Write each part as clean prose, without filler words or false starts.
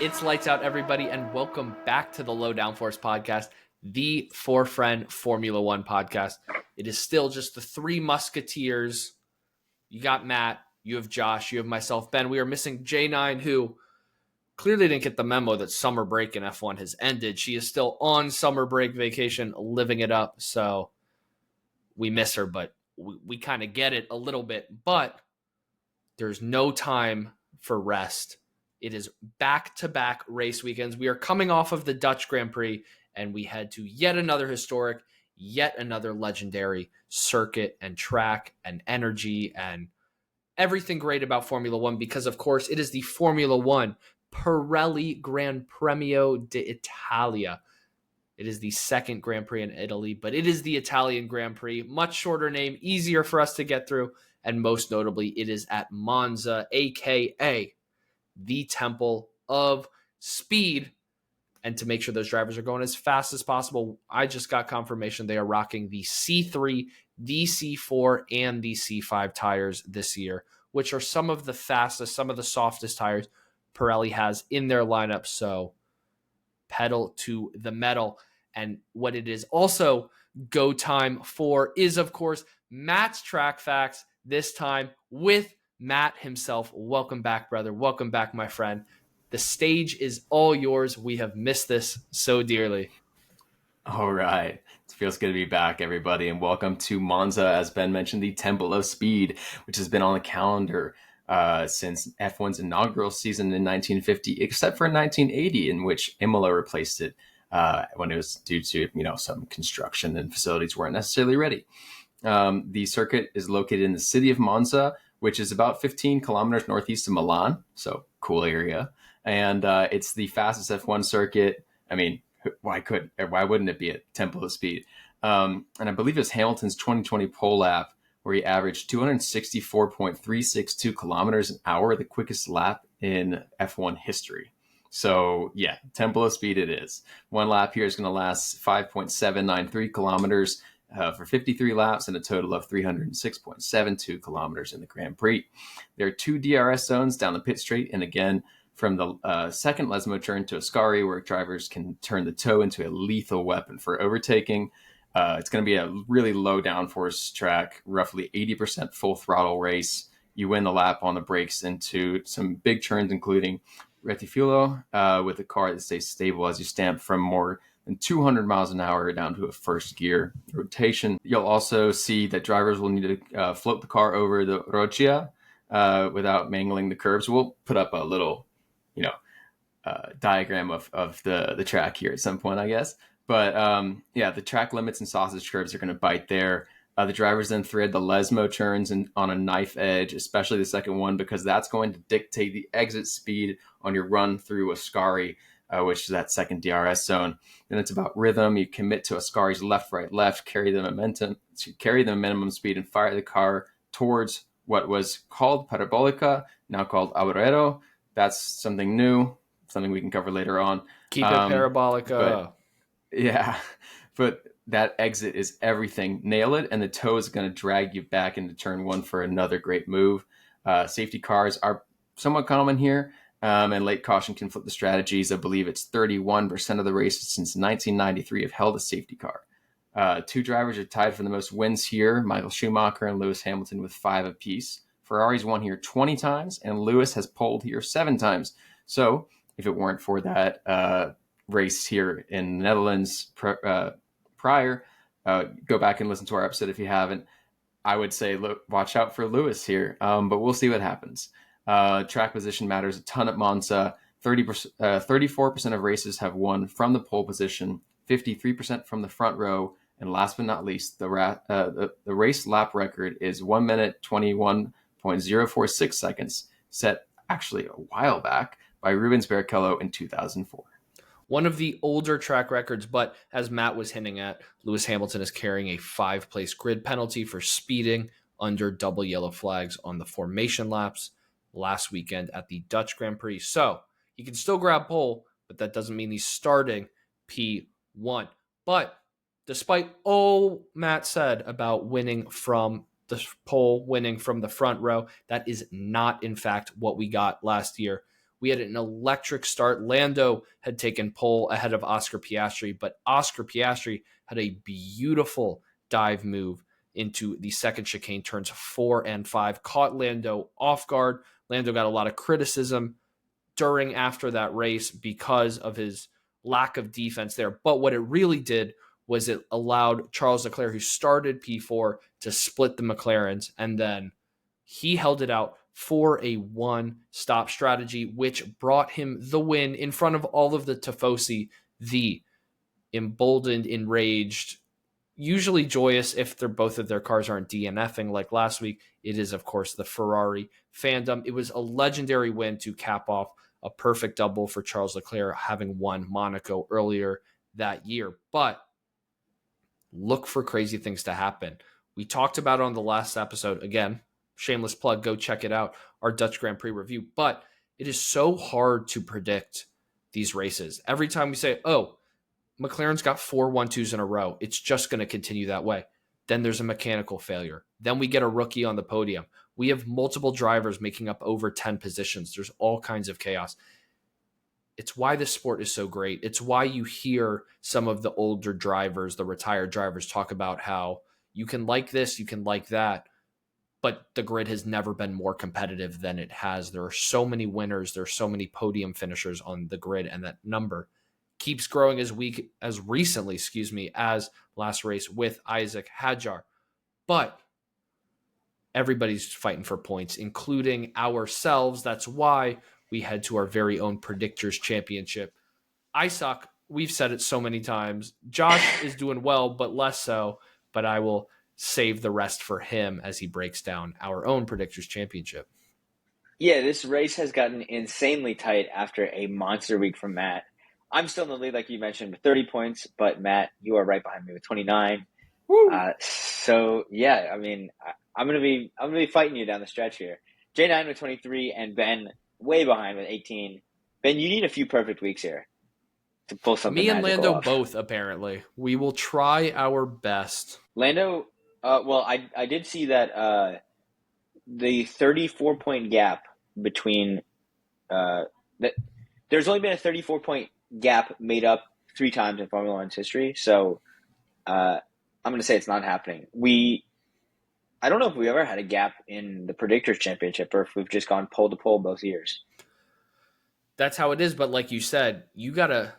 It's lights out, everybody, and welcome back to the Low Downforce podcast, the For-Friend Formula One podcast. It is still just the three musketeers. You got Matt, you have Josh, you have myself, Ben. We are missing J9, who clearly didn't get the memo that summer break in F1 has ended. She is still on summer break vacation, living it up, so we miss her, but we kind of get it a little bit. But there's no time for rest. It is back-to-back race weekends. We are coming off of the Dutch Grand Prix, and we head to yet another historic, yet another legendary circuit and track and energy and everything great about Formula One because, of course, it is the Formula One Pirelli Gran Premio d'Italia. It is the second Grand Prix in Italy, but it is the Italian Grand Prix. Much shorter name, easier for us to get through, and most notably, it is at Monza, a.k.a. the Temple of Speed. And to make sure those drivers are going as fast as possible, I just got confirmation they are rocking the C3, the C4, and the C5 tires this year, which are some of the fastest, some of the softest tires Pirelli has in their lineup. So pedal to the metal. And what it is also go time for is, of course, Matt's Track Facts, this time with Matt himself. Welcome back, brother. Welcome back, my friend. The stage is all yours. We have missed this so dearly. All right. It feels good to be back, everybody, and welcome to Monza, as Ben mentioned, the Temple of Speed, which has been on the calendar since F1's inaugural season in 1950, except for 1980, in which Imola replaced it when it was due to some construction and facilities weren't necessarily ready. The circuit is located in the city of Monza, which is about 15 kilometers northeast of Milan, so cool area. And it's the fastest F1 circuit. I mean, why wouldn't it be a Temple of Speed? And I believe it's Hamilton's 2020 pole lap, where he averaged 264.362 kilometers an hour, the quickest lap in F1 history. So yeah, Temple of Speed it is. One lap here is going to last 5.793 kilometers for 53 laps and a total of 306.72 kilometers in the Grand Prix. There are two DRS zones down the pit straight, and again, from the second Lesmo turn to Ascari, where drivers can turn the toe into a lethal weapon for overtaking. It's going to be a really low downforce track, roughly 80% full throttle race. You win the lap on the brakes into some big turns, including Retifulo, with a car that stays stable as you stamp from more than 200 miles an hour down to a first gear rotation. You'll also see that drivers will need to float the car over the Roccia without mangling the curbs. We'll put up a little, diagram of the track here at some point, I guess. But the track limits and sausage curves are going to bite there. The drivers then thread the Lesmo turns on a knife edge, especially the second one, because that's going to dictate the exit speed on your run through Ascari, which is that second DRS zone. Then it's about rhythm. You commit to Ascari's left, right, left, carry the minimum speed and fire the car towards what was called Parabolica, now called Abrero. That's something new, something we can cover later on. Keep it Parabolica. But that exit is everything. Nail it, and the toe is going to drag you back into turn one for another great move. Safety cars are somewhat common here, and late caution can flip the strategies. I believe it's 31% of the races since 1993 have held a safety car. Two drivers are tied for the most wins here, Michael Schumacher and Lewis Hamilton with 5 apiece. Ferrari's won here 20 times, and Lewis has poled here 7 times. So if it weren't for that race here in the Netherlands prior, go back and listen to our episode if you haven't. I would say, look, watch out for Lewis here, but we'll see what happens. Track position matters a ton at Monza. 34% of races have won from the pole position, 53% from the front row, and last but not least, the race lap record is 1 minute 21.046 seconds, set actually a while back by Rubens Barrichello in 2004. One of the older track records, but as Matt was hinting at, Lewis Hamilton is carrying a 5-place grid penalty for speeding under double yellow flags on the formation laps last weekend at the Dutch Grand Prix. So he can still grab pole, but that doesn't mean he's starting P1. But despite all Matt said about winning from the pole, winning from the front row, that is not, in fact, what we got last year. We had an electric start. Lando had taken pole ahead of Oscar Piastri, but Oscar Piastri had a beautiful dive move into the second chicane, turns 4 and 5, caught Lando off guard. Lando got a lot of criticism after that race because of his lack of defense there. But what it really did was it allowed Charles Leclerc, who started P4, to split the McLarens, and then he held it out for a one-stop strategy, which brought him the win in front of all of the Tifosi, the emboldened, enraged, usually joyous if both of their cars aren't DNFing like last week. It is, of course, the Ferrari fandom. It was a legendary win to cap off a perfect double for Charles Leclerc, having won Monaco earlier that year. But look for crazy things to happen. We talked about it on the last episode. Again, shameless plug, go check it out, our Dutch Grand Prix review. But it is so hard to predict these races. Every time we say, oh, McLaren's got 4 1-2s in a row, it's just going to continue that way. Then there's a mechanical failure. Then we get a rookie on the podium. We have multiple drivers making up over 10 positions. There's all kinds of chaos. It's why this sport is so great. It's why you hear some of the older drivers, the retired drivers, talk about how you can like this, you can like that, but the grid has never been more competitive than it has. There are so many winners. There are so many podium finishers on the grid, and that number keeps growing as recently as last race with Isaac Hadjar. But everybody's fighting for points, including ourselves. That's why we head to our very own Predictors Championship. I suck. We've said it so many times. Josh is doing well, but less so. But I will save the rest for him as he breaks down our own Predictors Championship. Yeah, this race has gotten insanely tight after a monster week from Matt. I'm still in the lead, like you mentioned, with 30 points, but Matt, you are right behind me with 29. So yeah, I mean, I'm gonna be fighting you down the stretch here. J9 with 23 and Ben way behind with 18. Ben, you need a few perfect weeks here to pull something. Me and Lando off. both, apparently. We will try our best. Lando, well, I did see that the 34-point gap between there's only been a 34-point gap made up 3 times in Formula One's history. So I'm going to say it's not happening. I don't know if we ever had a gap in the Predictors Championship or if we've just gone pole to pole both years. That's how it is. But like you said, you gotta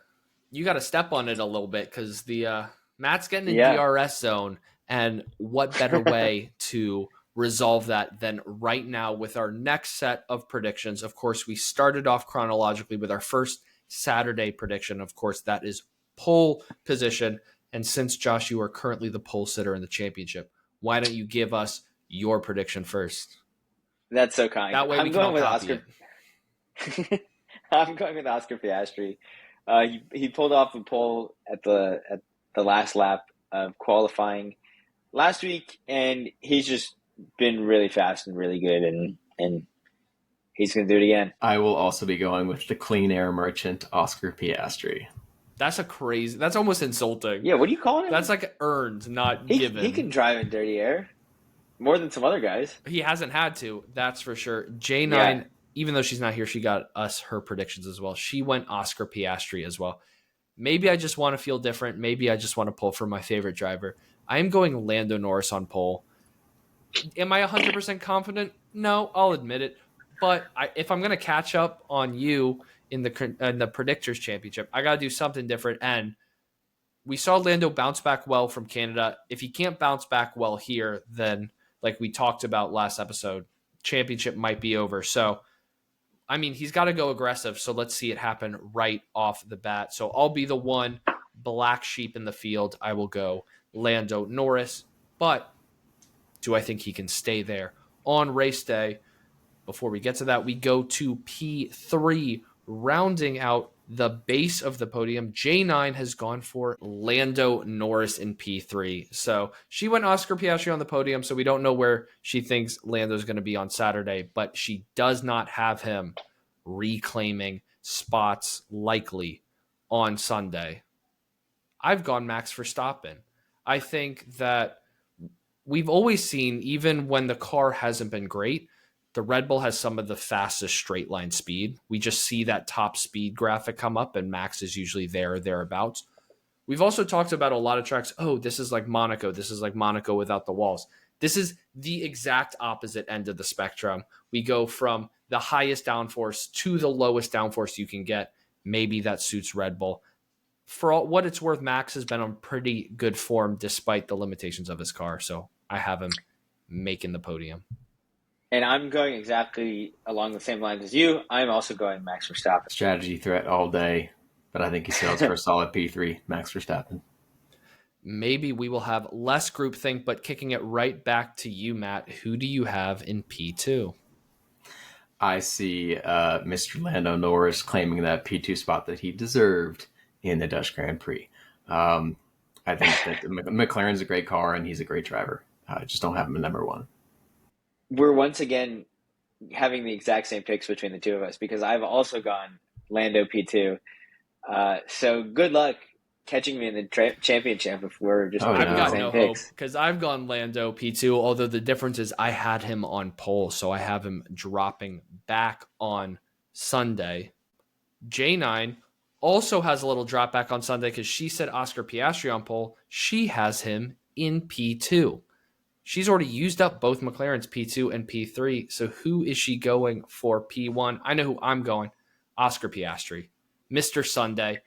step on it a little bit because the Matt's getting in DRS zone, and what better way to resolve that than right now with our next set of predictions. Of course, we started off chronologically with our first Saturday prediction. Of course, that is pole position. And since, Josh, you are currently the pole sitter in the championship, why don't you give us your prediction first? That's so kind. That way we can all copy it. I'm going with Oscar Piastri. He pulled off the pole at the last lap of qualifying last week, and he's just been really fast and really good, and he's going to do it again. I will also be going with the clean air merchant, Oscar Piastri. That's almost insulting. Yeah, what do you call him? That's like earned, not given. He can drive in dirty air more than some other guys. He hasn't had to, that's for sure. J9, even though she's not here, she got us her predictions as well. She went Oscar Piastri as well. Maybe I just want to feel different. Maybe I just want to pull for my favorite driver. I am going Lando Norris on pole. Am I 100% confident? No, I'll admit it. But if I'm going to catch up on you in the Predictors Championship, I got to do something different. And we saw Lando bounce back well from Canada. If he can't bounce back well here, then like we talked about last episode, championship might be over. So, I mean, he's got to go aggressive. So let's see it happen right off the bat. So I'll be the one black sheep in the field. I will go Lando Norris. But do I think he can stay there on race day? Before we get to that, we go to P3, rounding out the base of the podium. J9 has gone for Lando Norris in P3. So she went Oscar Piastri on the podium, so we don't know where she thinks Lando's going to be on Saturday, but she does not have him reclaiming spots likely on Sunday. I've gone Max Verstappen. I think that we've always seen, even when the car hasn't been great, the Red Bull has some of the fastest straight line speed. We just see that top speed graphic come up, and Max is usually there or thereabouts. We've also talked about a lot of tracks. Oh, this is like Monaco. This is like Monaco without the walls. This is the exact opposite end of the spectrum. We go from the highest downforce to the lowest downforce you can get. Maybe that suits Red Bull. For all, what it's worth, Max has been on pretty good form despite the limitations of his car. So I have him making the podium. And I'm going exactly along the same lines as you. I'm also going Max Verstappen. Strategy threat all day, but I think he sails for a solid P3, Max Verstappen. Maybe we will have less groupthink, but kicking it right back to you, Matt. Who do you have in P2? I see Mr. Lando Norris claiming that P2 spot that he deserved in the Dutch Grand Prix. I think that McLaren's a great car and he's a great driver. I just don't have him at number one. We're once again having the exact same picks between the two of us because I've also gone Lando P2. So good luck catching me in the championship if we're just I've got same no picks. hope because I've gone Lando P2, although the difference is I had him on pole, so I have him dropping back on Sunday. J9 also has a little drop back on Sunday because she said Oscar Piastri on pole. She has him in P2. She's already used up both McLaren's P2 and P3, so who is she going for P1? I know who I'm going. Oscar Piastri. Mr. Sunday.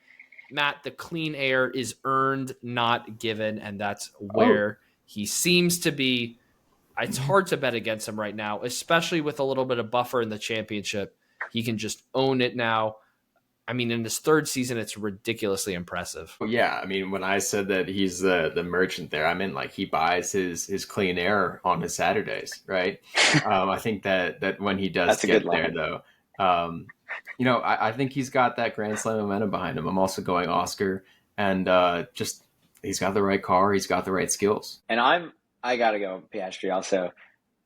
Matt, the clean air is earned, not given, and that's where he seems to be. It's hard to bet against him right now, especially with a little bit of buffer in the championship. He can just own it now. I mean, in his third season, it's ridiculously impressive. Well, yeah, I mean, when I said that he's the merchant there, I meant like he buys his clean air on his Saturdays, right? I think that when he does get there, though, I think he's got that Grand Slam momentum behind him. I'm also going Oscar, and just he's got the right car, he's got the right skills. And I gotta go Piastri also.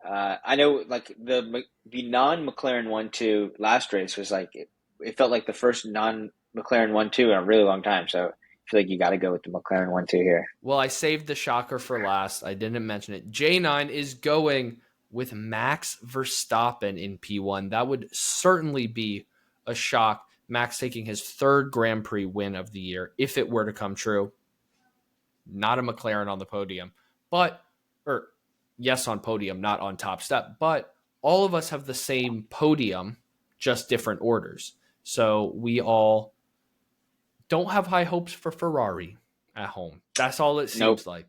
I know like the non-McLaren 1-2 last race was like it felt like the first non-McLaren 1-2 in a really long time. So I feel like you got to go with the McLaren 1-2 here. Well, I saved the shocker for last. I didn't mention it. J9 is going with Max Verstappen in P1. That would certainly be a shock. Max taking his third Grand Prix win of the year, if it were to come true. Not a McLaren on the podium, yes, on podium, not on top step. But all of us have the same podium, just different orders. So we all don't have high hopes for Ferrari at home. That's all it seems like.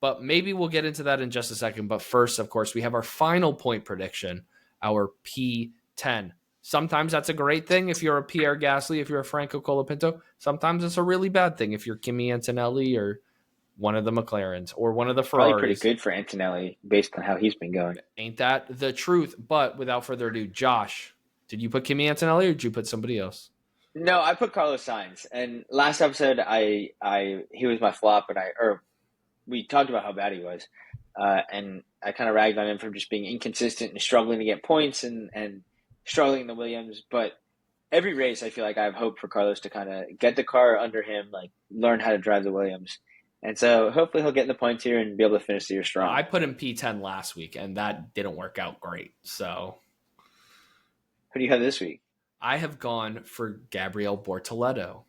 But maybe we'll get into that in just a second. But first, of course, we have our final point prediction, our P10. Sometimes that's a great thing if you're a Pierre Gasly, if you're a Franco Colapinto. Sometimes it's a really bad thing if you're Kimi Antonelli or one of the McLarens or one of the Ferraris. Probably pretty good for Antonelli based on how he's been going. Ain't that the truth? But without further ado, Josh, did you put Kimi Antonelli or did you put somebody else? No, I put Carlos Sainz. And last episode, he was my flop, we talked about how bad he was, and I kind of ragged on him for just being inconsistent and struggling to get points and struggling in the Williams. But every race, I feel like I have hope for Carlos to kind of get the car under him, like learn how to drive the Williams. And so hopefully he'll get in the points here and be able to finish the year strong. I put him P10 last week, and that didn't work out great. So who do you have this week? I have gone for Gabriel Bortoleto.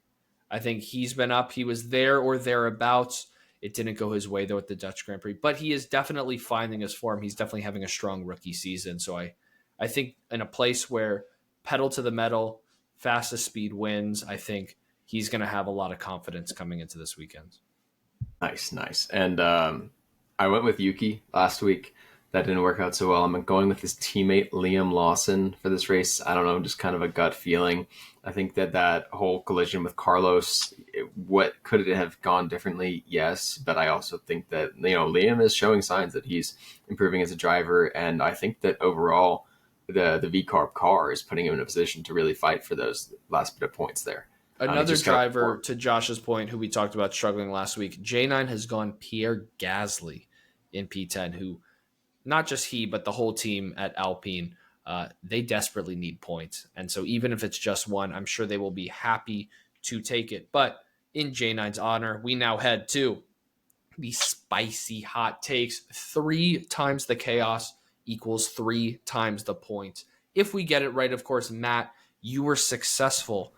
I think he's been up. He was there or thereabouts. It didn't go his way, though, at the Dutch Grand Prix. But he is definitely finding his form. He's definitely having a strong rookie season. So I think in a place where pedal to the metal, fastest speed wins, I think he's going to have a lot of confidence coming into this weekend. Nice. And I went with Yuki last week. That didn't work out so well. I'm going with his teammate Liam Lawson for this race. I don't know, just kind of a gut feeling. I think that whole collision with Carlos, what could it have gone differently? Yes, but I also think that Liam is showing signs that he's improving as a driver, and I think that overall the V-Carb car is putting him in a position to really fight for those last bit of points there. Another driver, to Josh's point, who we talked about struggling last week, J9 has gone Pierre Gasly in P10, who not just he, but the whole team at Alpine, they desperately need points. And so even if it's just one, I'm sure they will be happy to take it. But in J9's honor, we now head to the spicy hot takes, 3 times the chaos equals 3 times the points. If we get it right, of course, Matt, you were successful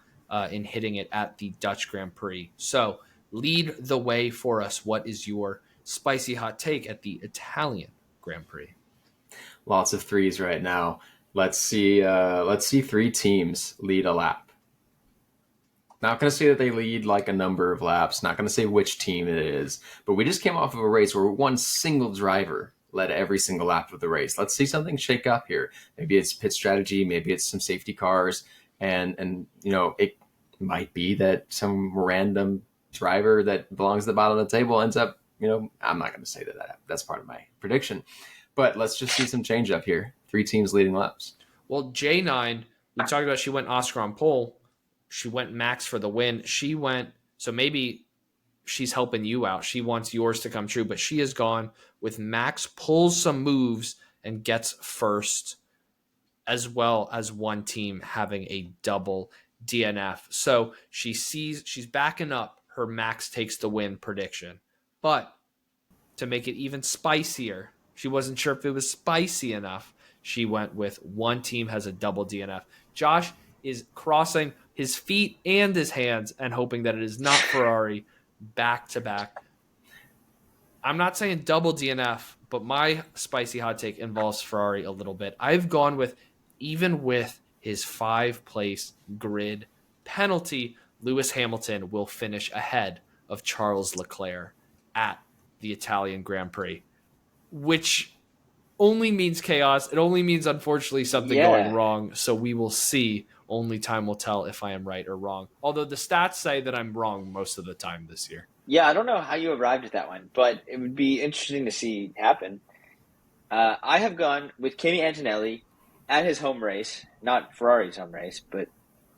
in hitting it at the Dutch Grand Prix. So lead the way for us. What is your spicy hot take at the Italian Grand Prix? Lots of threes right now. Let's see 3 teams lead a lap. Not going to say that they lead like a number of laps. Not going to say which team it is. But we just came off of a race where one single driver led every single lap of the race. Let's see something shake up here. Maybe it's pit strategy. Maybe it's some safety cars. And it might be that some random driver that belongs at the bottom of the table ends up, I'm not going to say that. That's part of my prediction. But let's just see some change up here. 3 teams leading laps. Well, J9, we talked about she went Oscar on pole. She went Max for the win. So maybe she's helping you out. She wants yours to come true, but she has gone with Max pulls some moves and gets first, as well as one team having a double DNF. So she's backing up her Max takes the win prediction. But to make it even spicier, she wasn't sure if it was spicy enough. She went with one team has a double DNF. Josh is crossing his feet and his hands and hoping that it is not Ferrari back to back. I'm not saying double DNF, but my spicy hot take involves Ferrari a little bit. I've gone with, even with his 5-place grid penalty, Lewis Hamilton will finish ahead of Charles Leclerc at the Italian Grand Prix, which only means chaos. It only means, unfortunately, something going wrong. So we will see. Only time will tell if I am right or wrong. Although the stats say that I'm wrong most of the time this year. Yeah, I don't know how you arrived at that one, but it would be interesting to see happen. I have gone with Kimi Antonelli at his home race, not Ferrari's home race, but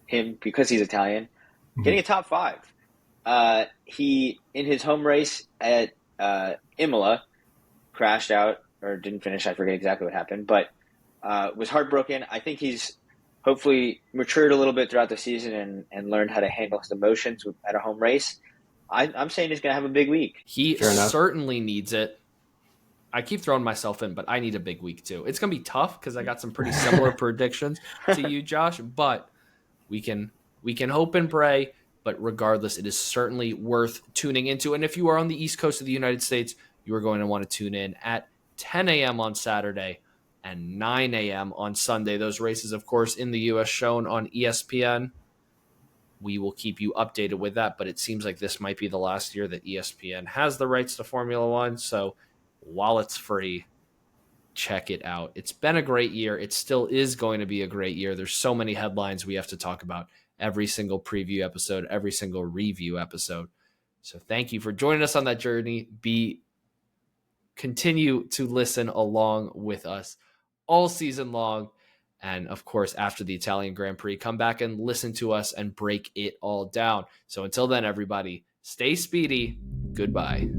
him, because he's Italian, getting a top 5. He, in his home race at Imola, crashed out or didn't finish. I forget exactly what happened, but was heartbroken. I think he's hopefully matured a little bit throughout the season and learned how to handle his emotions at a home race. I'm saying he's going to have a big week. He certainly needs it. I keep throwing myself in, but I need a big week too. It's going to be tough because I got some pretty similar predictions to you, Josh, but we can hope and pray. But regardless, it is certainly worth tuning into. And if you are on the East Coast of the United States, you are going to want to tune in at 10 a.m. on Saturday and 9 a.m. on Sunday. Those races, of course, in the U.S. shown on ESPN. We will keep you updated with that, but it seems like this might be the last year that ESPN has the rights to Formula One. So while it's free, check it out. It's been a great year. It still is going to be a great year. There's so many headlines we have to talk about every single preview episode, every single review episode. So thank you for joining us on that journey. Continue to listen along with us all season long. And of course, after the Italian Grand Prix, come back and listen to us and break it all down. So until then, everybody, stay speedy. Goodbye.